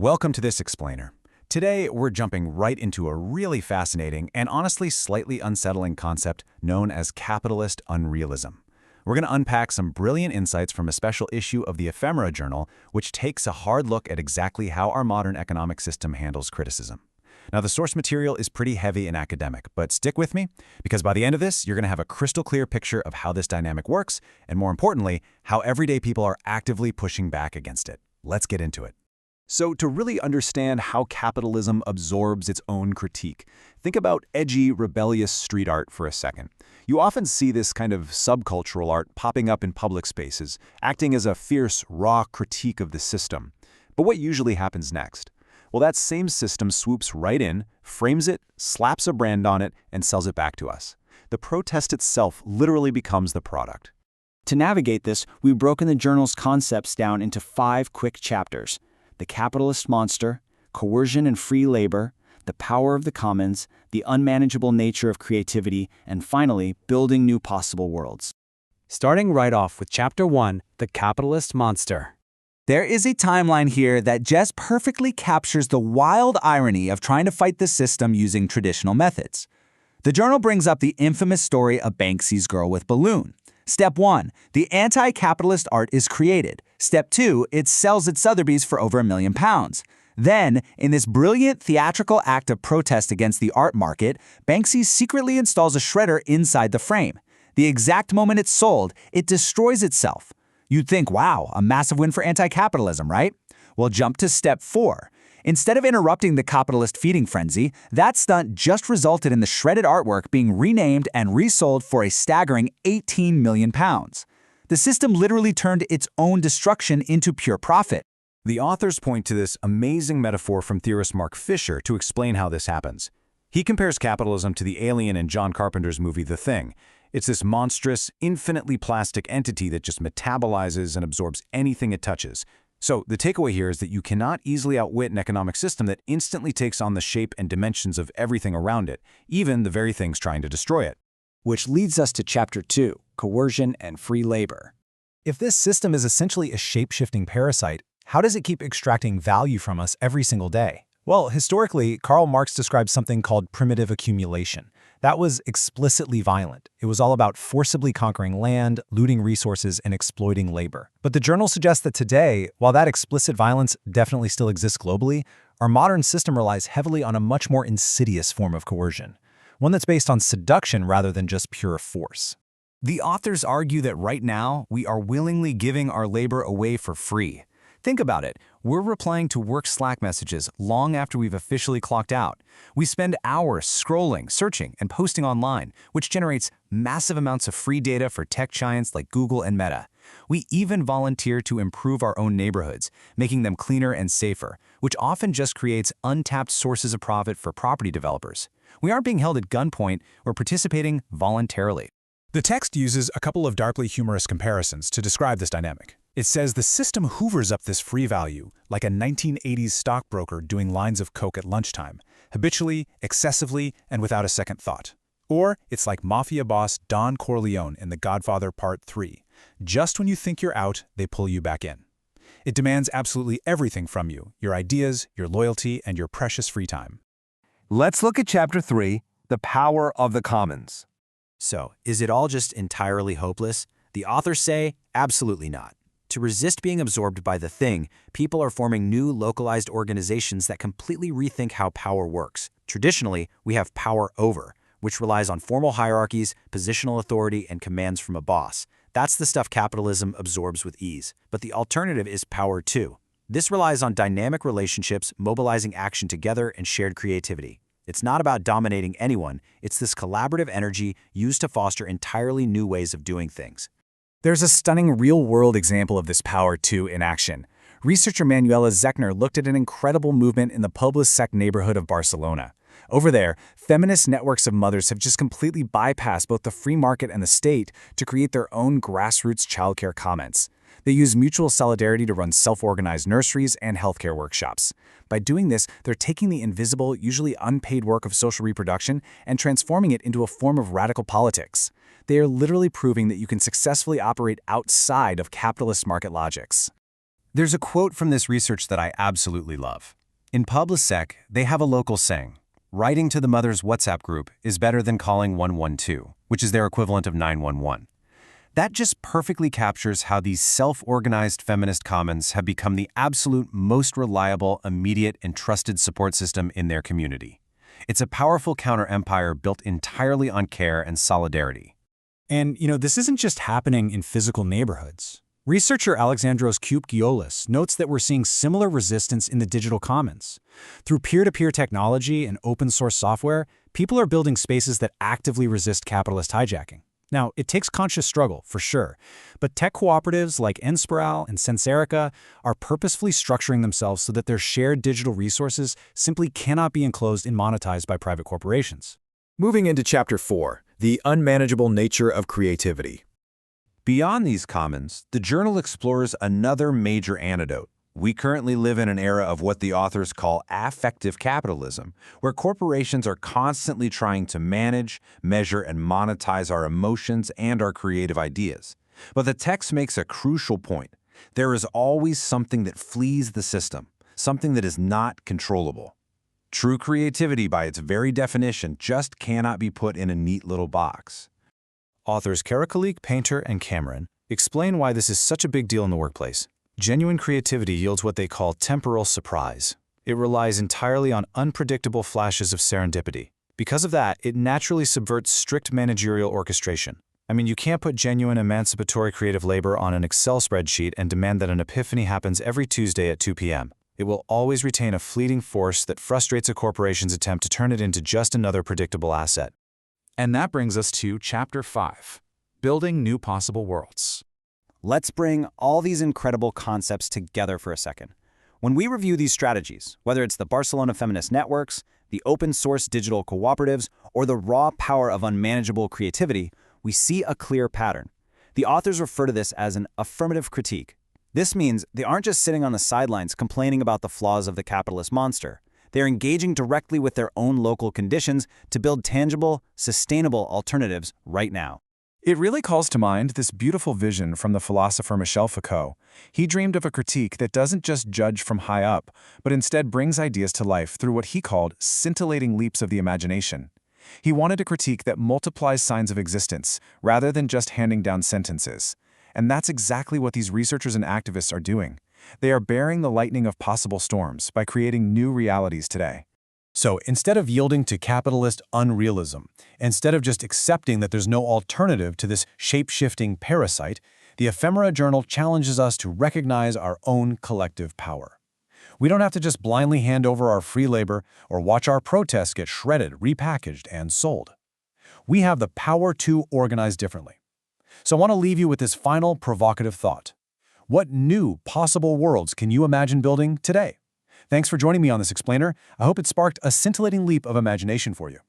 Welcome to this explainer. Today, we're jumping right into a really fascinating and honestly slightly unsettling concept known as capitalist unrealism. We're going to unpack some brilliant insights from a special issue of the Ephemera Journal, which takes a hard look at exactly how our modern economic system handles criticism. Now, the source material is pretty heavy and academic, but stick with me, because by the end of this, you're going to have a crystal clear picture of how this dynamic works, and more importantly, how everyday people are actively pushing back against it. Let's get into it. So, to really understand how capitalism absorbs its own critique, think about edgy, rebellious street art for a second. You often see this kind of subcultural art popping up in public spaces, acting as a fierce, raw critique of the system. But what usually happens next? Well, that same system swoops right in, frames it, slaps a brand on it, and sells it back to us. The protest itself literally becomes the product. To navigate this, we've broken the journal's concepts down into 5 quick chapters: the capitalist monster, coercion and free labor, the power of the commons, the unmanageable nature of creativity, and finally, building new possible worlds. Starting right off with Chapter 1, the capitalist monster. There is a timeline here that just perfectly captures the wild irony of trying to fight the system using traditional methods. The journal brings up the infamous story of Banksy's Girl with Balloon. Step 1, the anti-capitalist art is created. Step 2, it sells at Sotheby's for over £1 million. Then, in this brilliant theatrical act of protest against the art market, Banksy secretly installs a shredder inside the frame. The exact moment it's sold, it destroys itself. You'd think, wow, a massive win for anti-capitalism, right? Well, jump to Step 4. Instead of interrupting the capitalist feeding frenzy, that stunt just resulted in the shredded artwork being renamed and resold for a staggering £18 million. The system literally turned its own destruction into pure profit. The authors point to this amazing metaphor from theorist Mark Fisher to explain how this happens. He compares capitalism to the alien in John Carpenter's movie The Thing. It's this monstrous, infinitely plastic entity that just metabolizes and absorbs anything it touches. So the takeaway here is that you cannot easily outwit an economic system that instantly takes on the shape and dimensions of everything around it, even the very things trying to destroy it. Which leads us to Chapter 2, coercion and free labor. If this system is essentially a shape-shifting parasite, how does it keep extracting value from us every single day? Well, historically, Karl Marx described something called primitive accumulation. That was explicitly violent. It was all about forcibly conquering land, looting resources, and exploiting labor. But the journal suggests that today, while that explicit violence definitely still exists globally, our modern system relies heavily on a much more insidious form of coercion, one that's based on seduction rather than just pure force. The authors argue that right now, we are willingly giving our labor away for free. Think about it. We're replying to work Slack messages long after we've officially clocked out. We spend hours scrolling, searching, and posting online, which generates massive amounts of free data for tech giants like Google and Meta. We even volunteer to improve our own neighborhoods, making them cleaner and safer, which often just creates untapped sources of profit for property developers. We aren't being held at gunpoint or participating voluntarily. The text uses a couple of darkly humorous comparisons to describe this dynamic. It says the system hoovers up this free value like a 1980s stockbroker doing lines of coke at lunchtime, habitually, excessively, and without a second thought. Or it's like mafia boss Don Corleone in The Godfather Part 3. Just when you think you're out, they pull you back in. It demands absolutely everything from you, your ideas, your loyalty, and your precious free time. Let's look at Chapter 3, the power of the commons. So, is it all just entirely hopeless? The authors say, absolutely not. To resist being absorbed by the thing, people are forming new localized organizations that completely rethink how power works. Traditionally, we have power over, which relies on formal hierarchies, positional authority, and commands from a boss. That's the stuff capitalism absorbs with ease. But the alternative is power too. This relies on dynamic relationships, mobilizing action together, and shared creativity. It's not about dominating anyone, it's this collaborative energy used to foster entirely new ways of doing things. There's a stunning real-world example of this power too in action. Researcher Manuela Zechner looked at an incredible movement in the Poble Sec neighborhood of Barcelona. Over there, feminist networks of mothers have just completely bypassed both the free market and the state to create their own grassroots childcare commons. They use mutual solidarity to run self-organized nurseries and healthcare workshops. By doing this, they're taking the invisible, usually unpaid work of social reproduction and transforming it into a form of radical politics. They are literally proving that you can successfully operate outside of capitalist market logics. There's a quote from this research that I absolutely love. In PubLiSec, they have a local saying, "Writing to the mother's WhatsApp group is better than calling 112, which is their equivalent of 911. That just perfectly captures how these self-organized feminist commons have become the absolute most reliable, immediate, and trusted support system in their community. It's a powerful counter-empire built entirely on care and solidarity. And, this isn't just happening in physical neighborhoods. Researcher Alexandros Koupgiolis notes that we're seeing similar resistance in the digital commons. Through peer-to-peer technology and open-source software, people are building spaces that actively resist capitalist hijacking. Now, it takes conscious struggle, for sure, but tech cooperatives like Enspiral and Senserica are purposefully structuring themselves so that their shared digital resources simply cannot be enclosed and monetized by private corporations. Moving into Chapter 4, the unmanageable nature of creativity. Beyond these commons, the journal explores another major antidote. We currently live in an era of what the authors call affective capitalism, where corporations are constantly trying to manage, measure, and monetize our emotions and our creative ideas. But the text makes a crucial point. There is always something that flees the system, something that is not controllable. True creativity, by its very definition, just cannot be put in a neat little box. Authors Karakalik, Painter, and Cameron explain why this is such a big deal in the workplace. Genuine creativity yields what they call temporal surprise. It relies entirely on unpredictable flashes of serendipity. Because of that, it naturally subverts strict managerial orchestration. You can't put genuine emancipatory creative labor on an Excel spreadsheet and demand that an epiphany happens every Tuesday at 2 p.m. It will always retain a fleeting force that frustrates a corporation's attempt to turn it into just another predictable asset. And that brings us to Chapter 5, Building New Possible Worlds. Let's bring all these incredible concepts together for a second. When we review these strategies, whether it's the Barcelona feminist networks, the open-source digital cooperatives, or the raw power of unmanageable creativity, we see a clear pattern. The authors refer to this as an affirmative critique. This means they aren't just sitting on the sidelines complaining about the flaws of the capitalist monster. They're engaging directly with their own local conditions to build tangible, sustainable alternatives right now. It really calls to mind this beautiful vision from the philosopher Michel Foucault. He dreamed of a critique that doesn't just judge from high up, but instead brings ideas to life through what he called scintillating leaps of the imagination. He wanted a critique that multiplies signs of existence, rather than just handing down sentences. And that's exactly what these researchers and activists are doing. They are bearing the lightning of possible storms by creating new realities today. So instead of yielding to capitalist unrealism, instead of just accepting that there's no alternative to this shape-shifting parasite, the Ephemera Journal challenges us to recognize our own collective power. We don't have to just blindly hand over our free labor or watch our protests get shredded, repackaged, and sold. We have the power to organize differently. So I want to leave you with this final provocative thought. What new possible worlds can you imagine building today? Thanks for joining me on this explainer. I hope it sparked a scintillating leap of imagination for you.